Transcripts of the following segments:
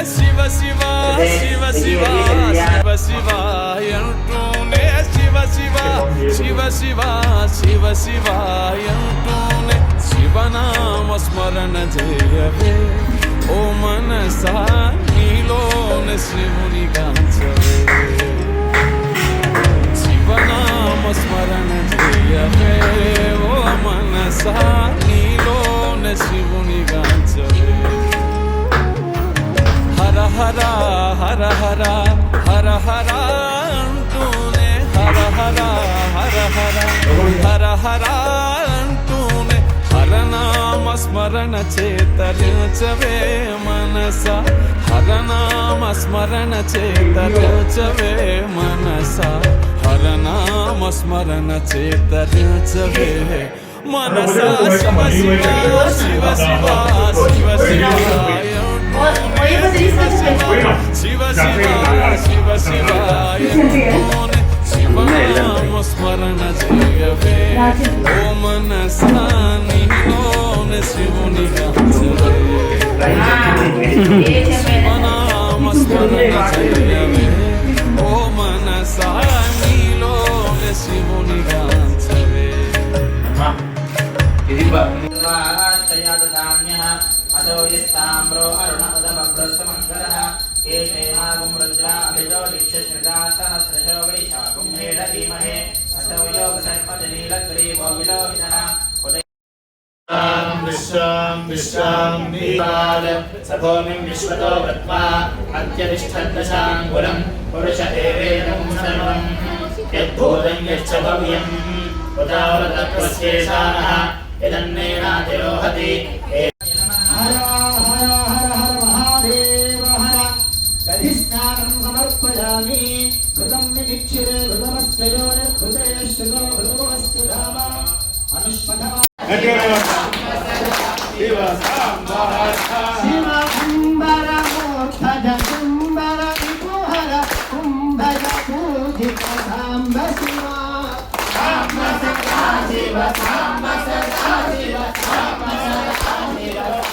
శివ శివ శివ శివ శివ శివాయంటూనే శివ శివ శివ శివ శివ శివాయంటూనే శివనామ స్మరణ చేయవే ఓ మనసా నీలోన శివుని గాంచవే శివనామ స్మరణ చేయవే ఓ మనసా నీలోన శివుని గాంచవే హర హర హర హర హర హర అంటూనే హర హర హర హర హర హర అంటూనే హరనామ స్మరణ చేతరించవే మనస హరనామ స్మరణ చేతరించవే మనస హరనామ స్మరణ చేతరించవే మనస శివ శివ శివ శివ శివ శివ శివ శివ శివ శివ శివనామ స్మరణ చేయవే ఓ మనసా నీలోన శివుని గాంచవే శివనామ స్మరణ చేయవే ఓ మనసా నీలోన శివుని గాంచవే अतो यस्ताम्रो अरुण उदमब्रह्ममङ्गलः एषेमागुं रुद्राभिजो दिक्षश्रितासहस्रशो वैशाखुं हेड धीमहे असो योगसर्पजनीलग्रीवो विलोहितः विश्वां विश्वां नीलाल सभूमिं विश्वतो वृत्वा अत्यतिष्ठद्दशाङ्गुलं पुरुष एवेदं सर्वं यद्भूतं यश्च भव्यं उदावृतत्वस्येषानः यदन्नेनातिरोहति स्नानं समर्पयामि कृतं विक्षिरे कृतमस्तयो निर्कृतेश्वरो कृतमस्तु धाम अनुष्पदमा शिव अम्बर मूर्धज कुम्भर विपुहर कुम्भज पूजित साम्ब शिव साम्ब सदा शिव साम्ब सदा शिव साम्ब सदा शिव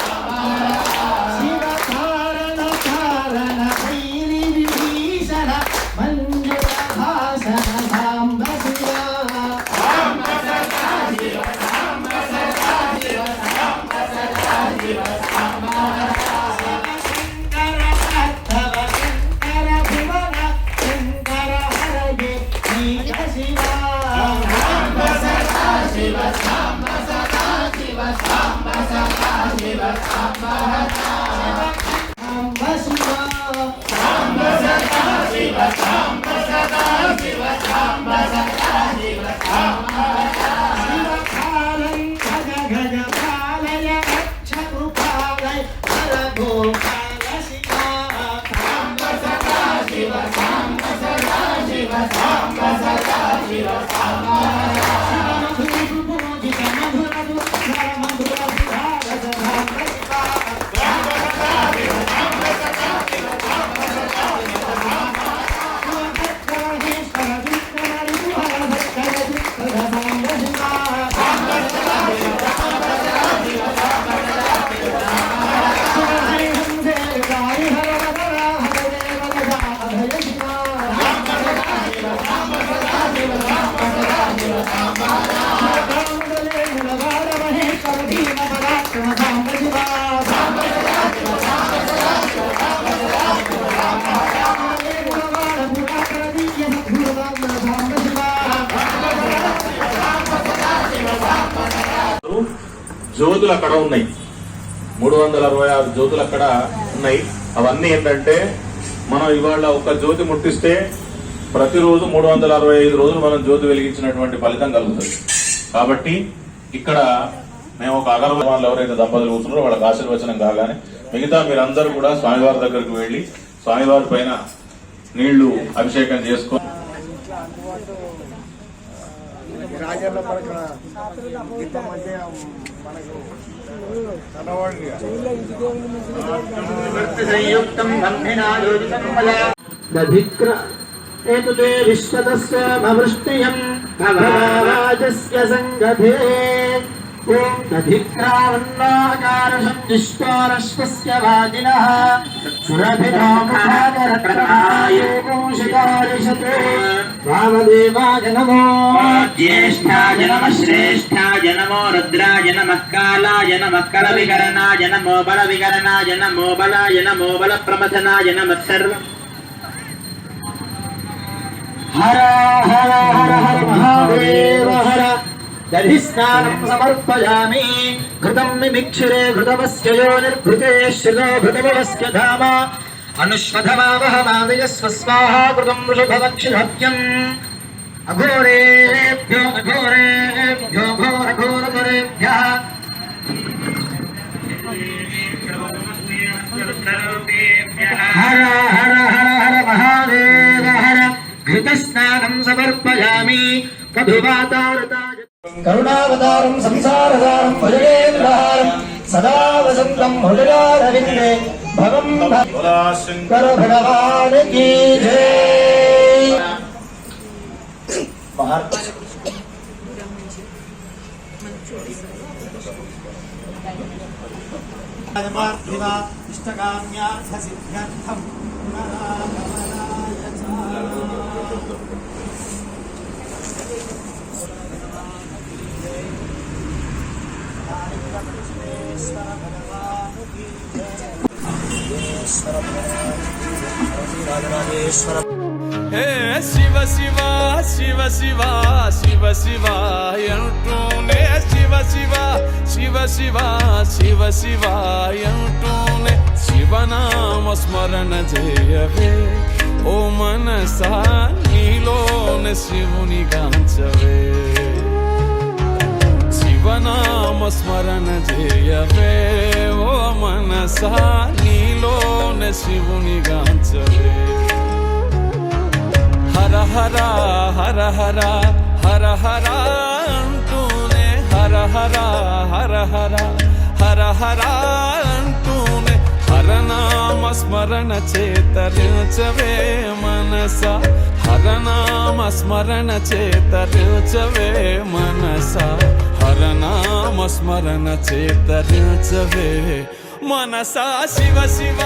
జ్యోతులు అక్కడ ఉన్నాయి 366 జ్యోతులు అక్కడ ఉన్నాయి. అవన్నీ ఏంటంటే మనం ఇవాళ ఒక జ్యోతి ముట్టిస్తే ప్రతిరోజు 365 రోజులు మనం జ్యోతి వెలిగించినటువంటి ఫలితం కలుగుతుంది. కాబట్టి ఇక్కడ మేము ఒక అగరవాళ్ళు ఎవరైతే దంపతులు కూర్చున్నారో వాళ్ళకి ఆశీర్వచనం కాగానే మిగతా మీరందరూ కూడా స్వామివారి దగ్గరకు వెళ్లి స్వామివారి పైన నీళ్లు అభిషేకం చేసుకొని విశ్వతస్య భవృష్టియం భవరాజస్య సంగతే ఓం దధిక్రావన్నాకారసందిష్టారశ్వస్య వాజినః సురభిరామకారప్రభాయోషికారిషతే వామదేవాయ నమో జ్యేష్ఠాయ నమః శ్రేష్ఠాయ నమో రుద్రాయ నమః కాలాయ నమః కలవికరణాయ నమో బలవికరణాయ నమో బలాయ నమో బలప్రమథనాయ నమః సర్వ హర హర హర హర మహాదేవ హర దధిస్నానం సమర్పయామి ఘృతం మిమిక్షిరే ఘృతమస్య యోనిర్ఘృతే శ్రితో ఘృతమవస్య ధామ అనుష్వధమావహమాదయస్వ స్వాహా ఘృతం వృషభవక్షిహత్యం అఘోరేభ్యో అఘోరేభ్యో ఘోరఘోరఘోరేభ్యః హర హర హర హర మహాదేవ హర ఘృతస్నానం సమర్పయామి మధువాతారతాయ కరుణావతారం సంసారసారం భజగేంద్రహారం సదా వసంతం హృదయారవిందే భవం శంకర భగవాన్ కీ జై ఇష్టకామ్యార్థసిద్ధ్యర్థం హే శివ శివ శివ శివ శివ శివ అంటూనే శివ శివ శివ శివ శివ శివ అంటూనే శివనామ స్మరణ చేయవే ఓ మనసా నీలోనే శివుని గాంచవే శివనామ స్మరణ చేయవే ఓ మనసా నీలోనే శివుని గాంచవే హర హర హర హర హర హర అంటూనే హర హర హర హర హర హర అంటూనే హరనామ స్మరణ చేతరించవే మనస హరనామ స్మరణ చేతరించవే మనస హరనామ స్మరణ చేతరించవే మనస శివ శివ